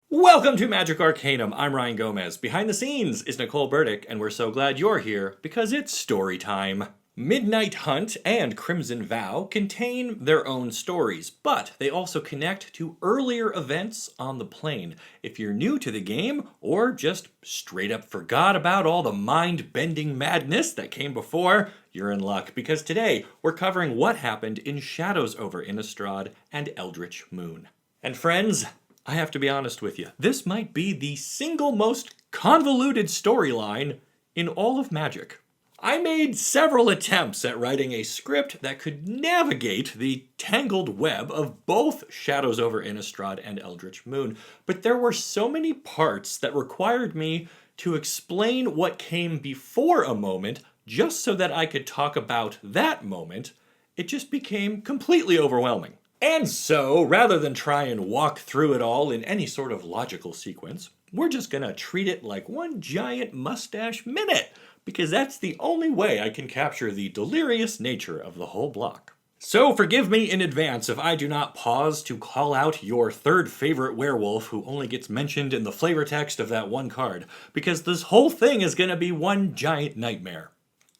Welcome to Magic Arcanum. I'm Ryan Gomez. Behind the scenes is Nicole Burdick, and we're so glad you're here because it's story time. Midnight Hunt and Crimson Vow contain their own stories, but they also connect to earlier events on the plane. If you're new to the game, or just straight up forgot about all the mind-bending madness that came before, you're in luck, because today we're covering what happened in Shadows over Innistrad and Eldritch Moon. And friends, I have to be honest with you, this might be the single most convoluted storyline in all of Magic. I made several attempts at writing a script that could navigate the tangled web of both Shadows over Innistrad and Eldritch Moon, but there were so many parts that required me to explain what came before a moment just so that I could talk about that moment. It just became completely overwhelming. And so, rather than try and walk through it all in any sort of logical sequence, we're just gonna treat it like one giant mustache minute, because that's the only way I can capture the delirious nature of the whole block. So forgive me in advance if I do not pause to call out your third favorite werewolf who only gets mentioned in the flavor text of that one card, because this whole thing is gonna be one giant nightmare.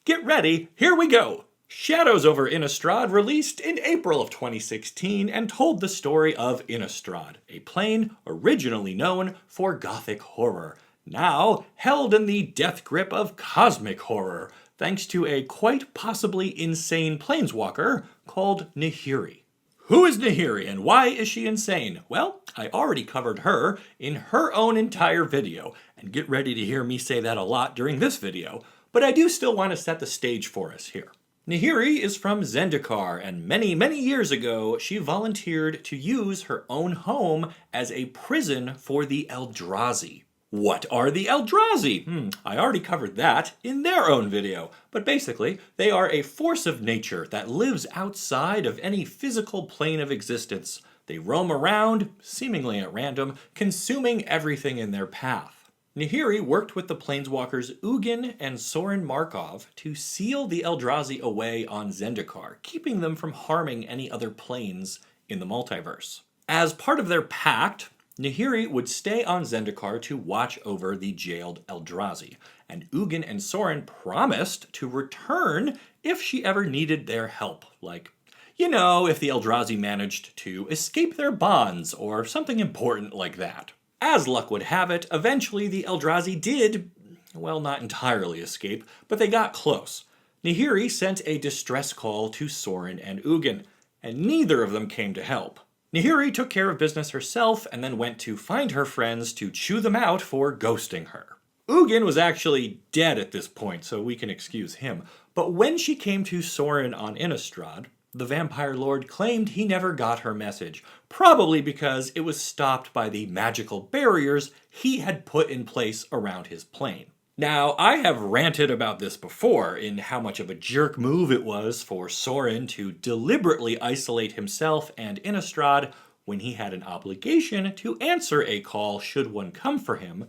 Get ready, here we go! Shadows over Innistrad released in April of 2016 and told the story of Innistrad, a plane originally known for gothic horror, now held in the death grip of cosmic horror, thanks to a quite possibly insane planeswalker called Nahiri. Who is Nahiri and why is she insane? Well, I already covered her in her own entire video, and get ready to hear me say that a lot during this video, but I do still want to set the stage for us here. Nahiri is from Zendikar, and many, many years ago, she volunteered to use her own home as a prison for the Eldrazi. What are the Eldrazi? I already covered that in their own video, but basically, they are a force of nature that lives outside of any physical plane of existence. They roam around, seemingly at random, consuming everything in their path. Nahiri worked with the planeswalkers Ugin and Sorin Markov to seal the Eldrazi away on Zendikar, keeping them from harming any other planes in the multiverse. As part of their pact, Nahiri would stay on Zendikar to watch over the jailed Eldrazi, and Ugin and Sorin promised to return if she ever needed their help, like, if the Eldrazi managed to escape their bonds or something important like that. As luck would have it, eventually the Eldrazi did, well, not entirely escape, but they got close. Nahiri sent a distress call to Sorin and Ugin, and neither of them came to help. Nahiri took care of business herself and then went to find her friends to chew them out for ghosting her. Ugin was actually dead at this point, so we can excuse him, but when she came to Sorin on Innistrad, the Vampire Lord claimed he never got her message, probably because it was stopped by the magical barriers he had put in place around his plane. Now, I have ranted about this before in how much of a jerk move it was for Sorin to deliberately isolate himself and Innistrad when he had an obligation to answer a call should one come for him,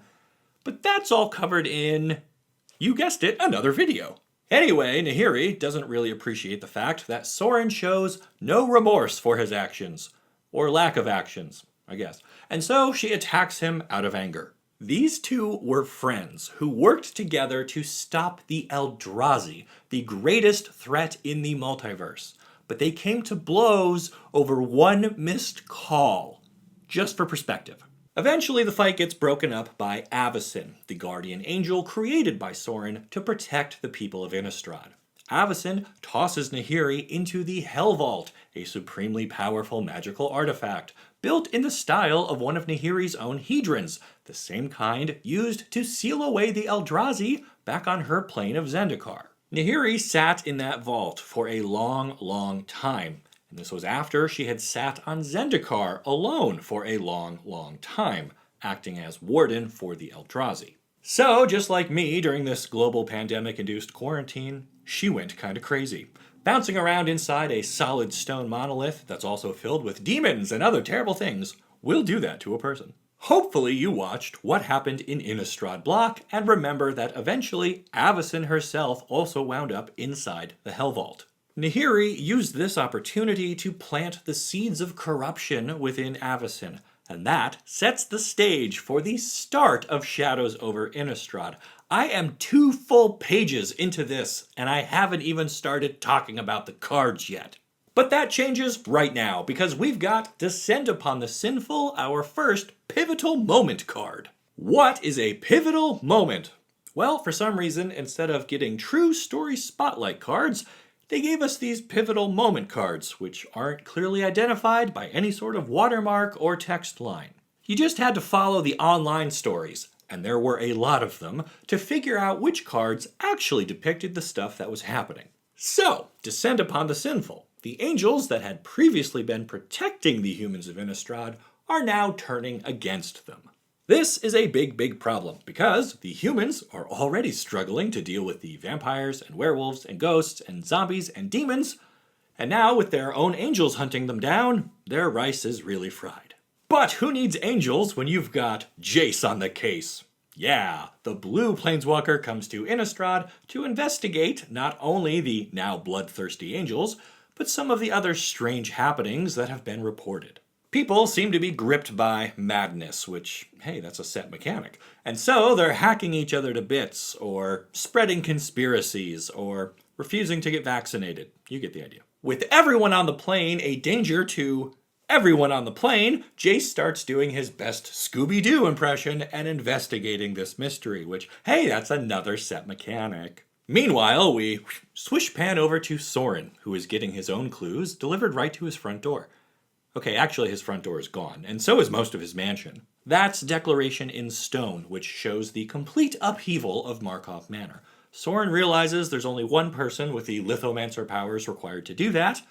but that's all covered in, you guessed it, another video. Anyway, Nahiri doesn't really appreciate the fact that Sorin shows no remorse for his actions, or lack of actions, I guess, and so she attacks him out of anger. These two were friends who worked together to stop the Eldrazi, the greatest threat in the multiverse, but they came to blows over one missed call. Just for perspective. Eventually, the fight gets broken up by Avason, the guardian angel created by Sorin to protect the people of Innistrad. Avason tosses Nahiri into the Hell Vault, a supremely powerful magical artifact, built in the style of one of Nahiri's own Hedrons, the same kind used to seal away the Eldrazi back on her plane of Zendikar. Nahiri sat in that vault for a long, long time, and this was after she had sat on Zendikar alone for a long, long time, acting as warden for the Eldrazi. So, just like me during this global pandemic-induced quarantine, she went kinda crazy, bouncing around inside a solid stone monolith that's also filled with demons and other terrible things will do that to a person. Hopefully you watched what happened in Innistrad block and remember that eventually Avason herself also wound up inside the Hell Vault. Nahiri used this opportunity to plant the seeds of corruption within Avason, and that sets the stage for the start of Shadows over Innistrad. I am 2 full pages into this, and I haven't even started talking about the cards yet. But that changes right now, because we've got Descend Upon the Sinful, our first Pivotal Moment card. What is a Pivotal Moment? Well, for some reason, instead of getting true story spotlight cards, they gave us these Pivotal Moment cards, which aren't clearly identified by any sort of watermark or text line. You just had to follow the online stories, and there were a lot of them, to figure out which cards actually depicted the stuff that was happening. So, Descend Upon the Sinful. The angels that had previously been protecting the humans of Innistrad are now turning against them. This is a big problem, because the humans are already struggling to deal with the vampires and werewolves and ghosts and zombies and demons, and now with their own angels hunting them down, their rice is really fried. But who needs angels when you've got Jace on the case? Yeah, the blue planeswalker comes to Innistrad to investigate not only the now bloodthirsty angels, but some of the other strange happenings that have been reported. People seem to be gripped by madness, which, hey, that's a set mechanic. And so they're hacking each other to bits, or spreading conspiracies, or refusing to get vaccinated. You get the idea. With everyone on the plane a danger to everyone on the plane, Jace starts doing his best Scooby-Doo impression and investigating this mystery, which, hey, that's another set mechanic. Meanwhile, we swish pan over to Sorin, who is getting his own clues delivered right to his front door. Okay, actually his front door is gone, and so is most of his mansion. That's Declaration in Stone, which shows the complete upheaval of Markov Manor. Sorin realizes there's only one person with the Lithomancer powers required to do that,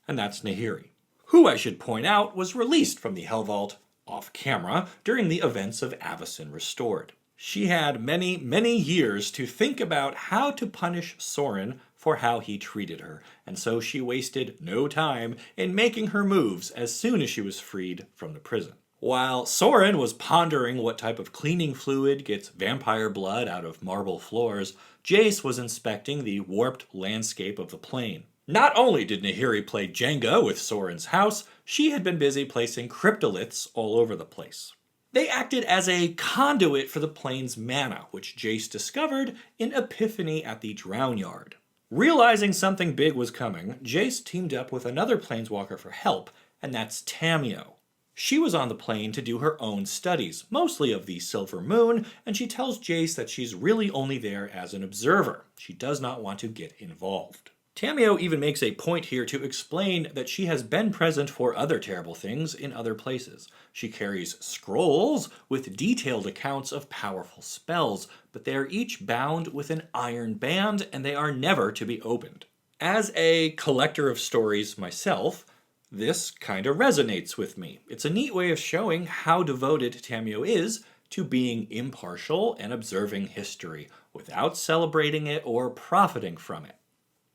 and that's Nahiri, who I should point out was released from the Hell Vault off camera during the events of Avason Restored. She had many years to think about how to punish Sorin for how he treated her, and so she wasted no time in making her moves as soon as she was freed from the prison. While Sorin was pondering what type of cleaning fluid gets vampire blood out of marble floors, Jace was inspecting the warped landscape of the plane. Not only did Nahiri play Jenga with Sorin's house, she had been busy placing cryptoliths all over the place. They acted as a conduit for the plane's mana, which Jace discovered in Epiphany at the Drownyard. Realizing something big was coming, Jace teamed up with another planeswalker for help, and that's Tamiyo. She was on the plane to do her own studies, mostly of the Silver Moon, and she tells Jace that she's really only there as an observer. She does not want to get involved. Tamiyo even makes a point here to explain that she has been present for other terrible things in other places. She carries scrolls with detailed accounts of powerful spells, but they are each bound with an iron band and they are never to be opened. As a collector of stories myself, this kind of resonates with me. It's a neat way of showing how devoted Tamiyo is to being impartial and observing history without celebrating it or profiting from it.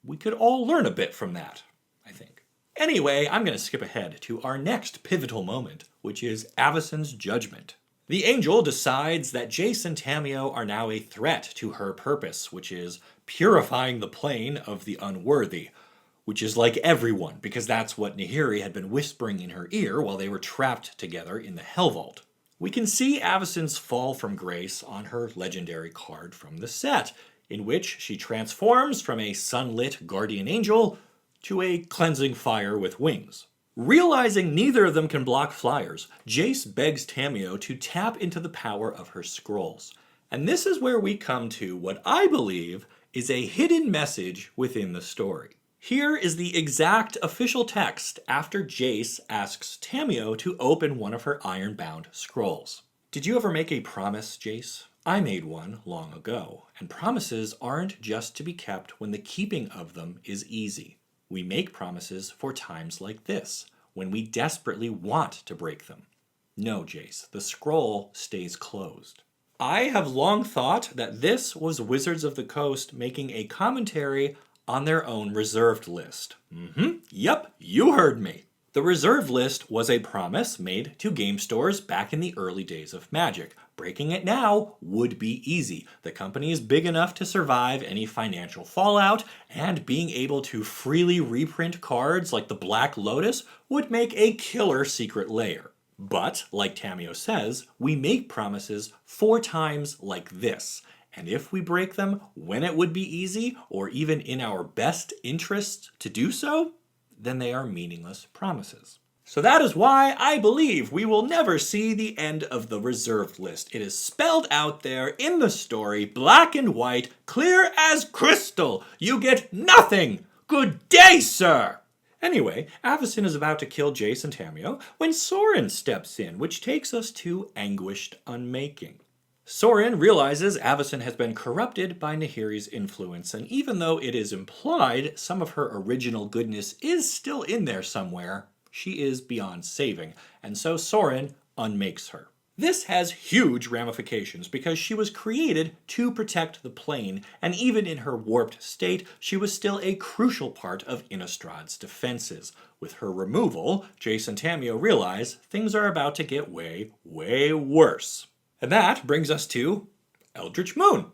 We could all learn a bit from that, I think. Anyway, I'm going to skip ahead to our next pivotal moment, which is Avason's judgment. The angel decides that Jace and Tamiyo are now a threat to her purpose, which is purifying the plane of the unworthy, which is like everyone, because that's what Nahiri had been whispering in her ear while they were trapped together in the Hell Vault. We can see Avason's fall from grace on her legendary card from the set, in which she transforms from a sunlit guardian angel to a cleansing fire with wings. Realizing neither of them can block flyers, Jace begs Tamiyo to tap into the power of her scrolls. And this is where we come to what I believe is a hidden message within the story. Here is the exact official text after Jace asks Tamiyo to open one of her iron-bound scrolls. Did you ever make a promise, Jace? I made one long ago, and promises aren't just to be kept when the keeping of them is easy. We make promises for times like this, when we desperately want to break them. No, Jace, the scroll stays closed. I have long thought that this was Wizards of the Coast making a commentary on their own reserved list. Yep, you heard me. The reserve list was a promise made to game stores back in the early days of Magic. Breaking it now would be easy. The company is big enough to survive any financial fallout, and being able to freely reprint cards like the Black Lotus would make a killer secret lair. But, like Tamiyo says, we make promises 4 times like this. And if we break them when it would be easy, or even in our best interest to do so, then they are meaningless promises. So that is why I believe we will never see the end of the reserved list. It is spelled out there in the story, black and white, clear as crystal. You get nothing. Good day, sir. Anyway, Avason is about to kill Jace and Tamiyo when Sorin steps in, which takes us to Anguished Unmaking. Sorin realizes Avason has been corrupted by Nahiri's influence, and even though it is implied some of her original goodness is still in there somewhere, she is beyond saving, and so Sorin unmakes her. This has huge ramifications because she was created to protect the plane, and even in her warped state, she was still a crucial part of Innistrad's defenses. With her removal, Jace and Tamiyo realize things are about to get way, way worse. And that brings us to Eldritch Moon.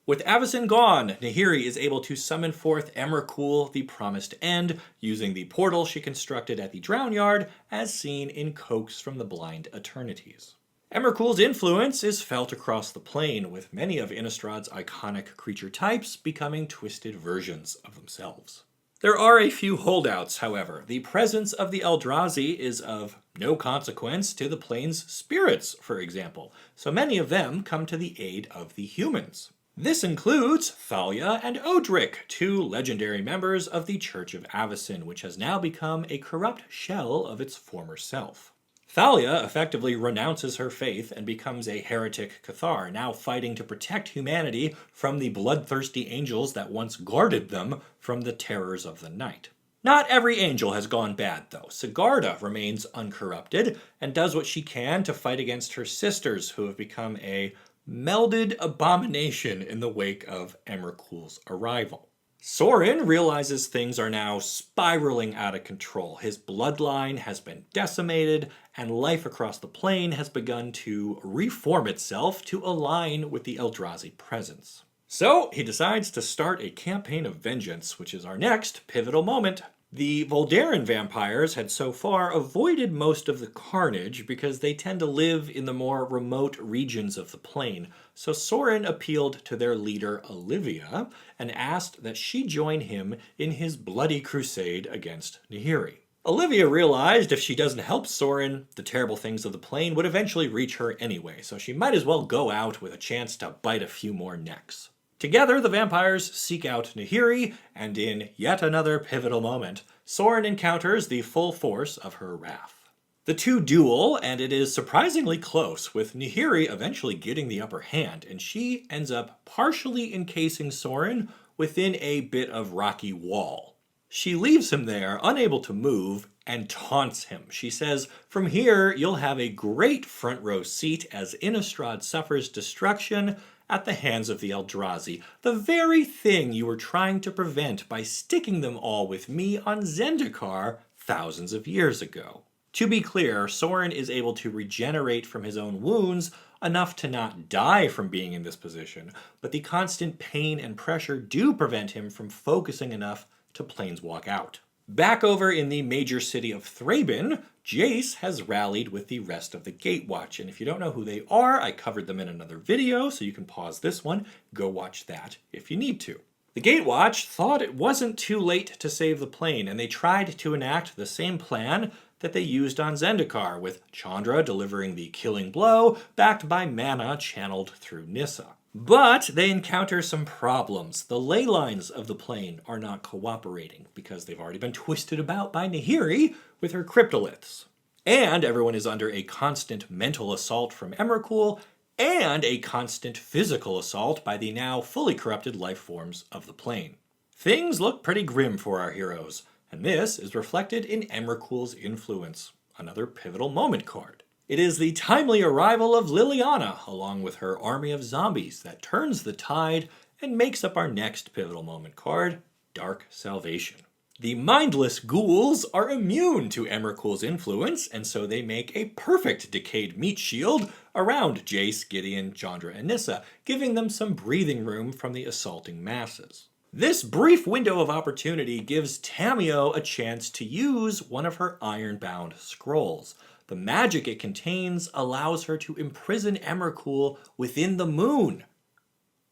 With Avason gone, Nahiri is able to summon forth Emrakul, the Promised End, using the portal she constructed at the Drown Yard, as seen in Coax from the Blind Eternities. Emrakul's influence is felt across the plane, with many of Innistrad's iconic creature types becoming twisted versions of themselves. There are a few holdouts, however. The presence of the Eldrazi is of no consequence to the plane's spirits, for example, so many of them come to the aid of the humans. This includes Thalia and Odric, 2 legendary members of the Church of Avason, which has now become a corrupt shell of its former self. Thalia effectively renounces her faith and becomes a heretic Cathar, now fighting to protect humanity from the bloodthirsty angels that once guarded them from the terrors of the night. Not every angel has gone bad, though. Sigarda remains uncorrupted and does what she can to fight against her sisters, who have become a melded abomination in the wake of Emrakul's arrival. Sorin realizes things are now spiraling out of control. His bloodline has been decimated, and life across the plane has begun to reform itself to align with the Eldrazi presence. So he decides to start a campaign of vengeance, which is our next pivotal moment. The Voldaren vampires had so far avoided most of the carnage because they tend to live in the more remote regions of the plane, so Sorin appealed to their leader Olivia and asked that she join him in his bloody crusade against Nahiri. Olivia realized if she doesn't help Sorin, the terrible things of the plane would eventually reach her anyway, so she might as well go out with a chance to bite a few more necks. Together, the vampires seek out Nahiri, and in yet another pivotal moment, Sorin encounters the full force of her wrath. The two duel, and it is surprisingly close, with Nahiri eventually getting the upper hand, and she ends up partially encasing Sorin within a bit of rocky wall. She leaves him there, unable to move, and taunts him. She says, "From here, you'll have a great front row seat as Innistrad suffers destruction at the hands of the Eldrazi, the very thing you were trying to prevent by sticking them all with me on Zendikar thousands of years ago." To be clear, Sorin is able to regenerate from his own wounds enough to not die from being in this position, but the constant pain and pressure do prevent him from focusing enough to planeswalk out. Back over in the major city of Thraben, Jace has rallied with the rest of the Gatewatch, and if you don't know who they are, I covered them in another video, so you can pause this one, go watch that if you need to. The Gatewatch thought it wasn't too late to save the plane, and they tried to enact the same plan that they used on Zendikar, with Chandra delivering the killing blow, backed by mana channeled through Nissa. But they encounter some problems. The ley lines of the plane are not cooperating, because they've already been twisted about by Nahiri with her cryptoliths. And everyone is under a constant mental assault from Emrakul, and a constant physical assault by the now fully corrupted life forms of the plane. Things look pretty grim for our heroes, and this is reflected in Emrakul's influence, another pivotal moment card. It is the timely arrival of Liliana, along with her army of zombies, that turns the tide and makes up our next pivotal moment card, Dark Salvation. The mindless ghouls are immune to Emrakul's influence, and so they make a perfect decayed meat shield around Jace, Gideon, Chandra, and Nissa, giving them some breathing room from the assaulting masses. This brief window of opportunity gives Tamiyo a chance to use one of her iron-bound scrolls. The magic it contains allows her to imprison Emrakul within the moon.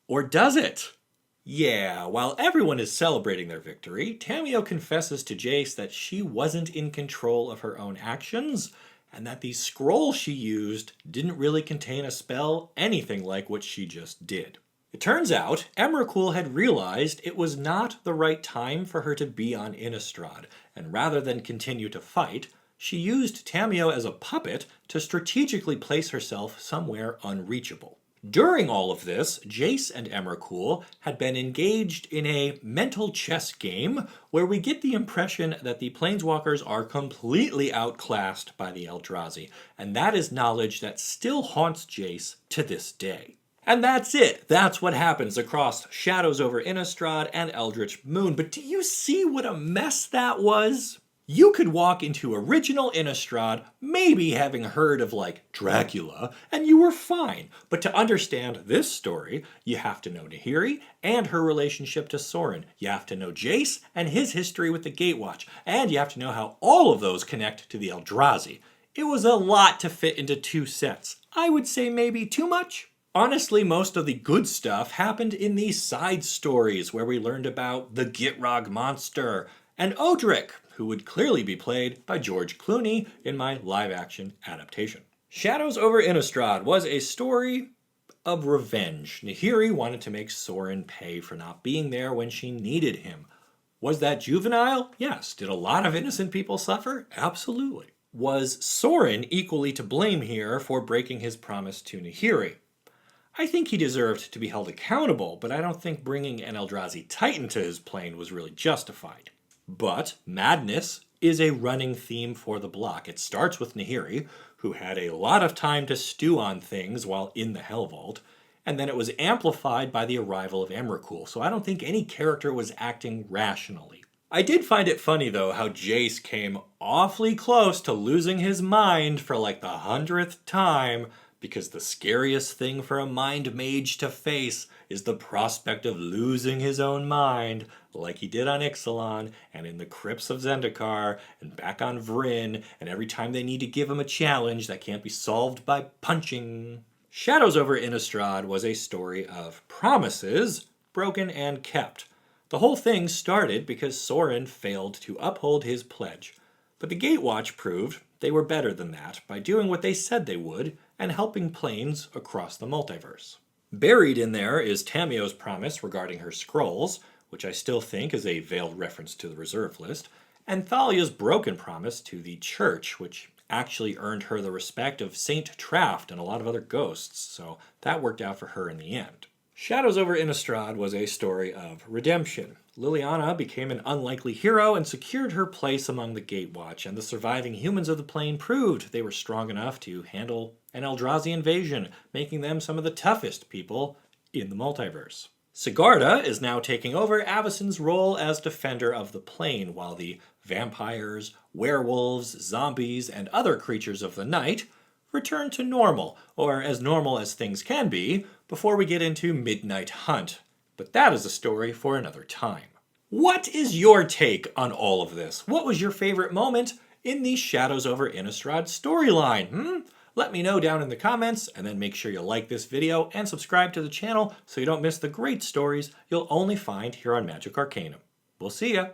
Or does it? Yeah, while everyone is celebrating their victory, Tamiyo confesses to Jace that she wasn't in control of her own actions, and that the scroll she used didn't really contain a spell anything like what she just did. It turns out, Emrakul had realized it was not the right time for her to be on Innistrad, and rather than continue to fight, she used Tamiyo as a puppet to strategically place herself somewhere unreachable. During all of this, Jace and Emrakul had been engaged in a mental chess game where we get the impression that the planeswalkers are completely outclassed by the Eldrazi, and that is knowledge that still haunts Jace to this day. And that's it. That's what happens across Shadows over Innistrad and Eldritch Moon. But do you see what a mess that was? You could walk into original Innistrad, maybe having heard of like Dracula, and you were fine. But to understand this story, you have to know Nahiri and her relationship to Sorin. You have to know Jace and his history with the Gatewatch. And you have to know how all of those connect to the Eldrazi. It was a lot to fit into 2 sets. I would say maybe too much. Honestly, most of the good stuff happened in these side stories where we learned about the Gitrog monster and Odric, who would clearly be played by George Clooney in my live-action adaptation. Shadows over Innistrad was a story of revenge. Nahiri wanted to make Sorin pay for not being there when she needed him. Was that juvenile? Yes. Did a lot of innocent people suffer? Absolutely. Was Sorin equally to blame here for breaking his promise to Nahiri? I think he deserved to be held accountable, but I don't think bringing an Eldrazi Titan to his plane was really justified. But madness is a running theme for the block. It starts with Nahiri, who had a lot of time to stew on things while in the Hell Vault, and then it was amplified by the arrival of Emrakul, so I don't think any character was acting rationally. I did find it funny, though, how Jace came awfully close to losing his mind for like the 100th time, because the scariest thing for a mind mage to face is the prospect of losing his own mind, like he did on Ixalan, and in the crypts of Zendikar, and back on Vryn, and every time they need to give him a challenge that can't be solved by punching. Shadows over Innistrad was a story of promises, broken and kept. The whole thing started because Sorin failed to uphold his pledge, but the Gatewatch proved they were better than that by doing what they said they would and helping planes across the multiverse. Buried in there is Tamiyo's promise regarding her scrolls, which I still think is a veiled reference to the reserve list, and Thalia's broken promise to the church, which actually earned her the respect of Saint Traft and a lot of other ghosts, so that worked out for her in the end. Shadows over Innistrad was a story of redemption. Liliana became an unlikely hero and secured her place among the Gatewatch, and the surviving humans of the plane proved they were strong enough to handle an Eldrazi invasion, making them some of the toughest people in the multiverse. Sigarda is now taking over Avason's role as defender of the plane, while the vampires, werewolves, zombies, and other creatures of the night return to normal, or as normal as things can be, before we get into Midnight Hunt. But that is a story for another time. What is your take on all of this? What was your favorite moment in the Shadows over Innistrad storyline? Let me know down in the comments, and then make sure you like this video and subscribe to the channel so you don't miss the great stories you'll only find here on Magic Arcanum. We'll see ya!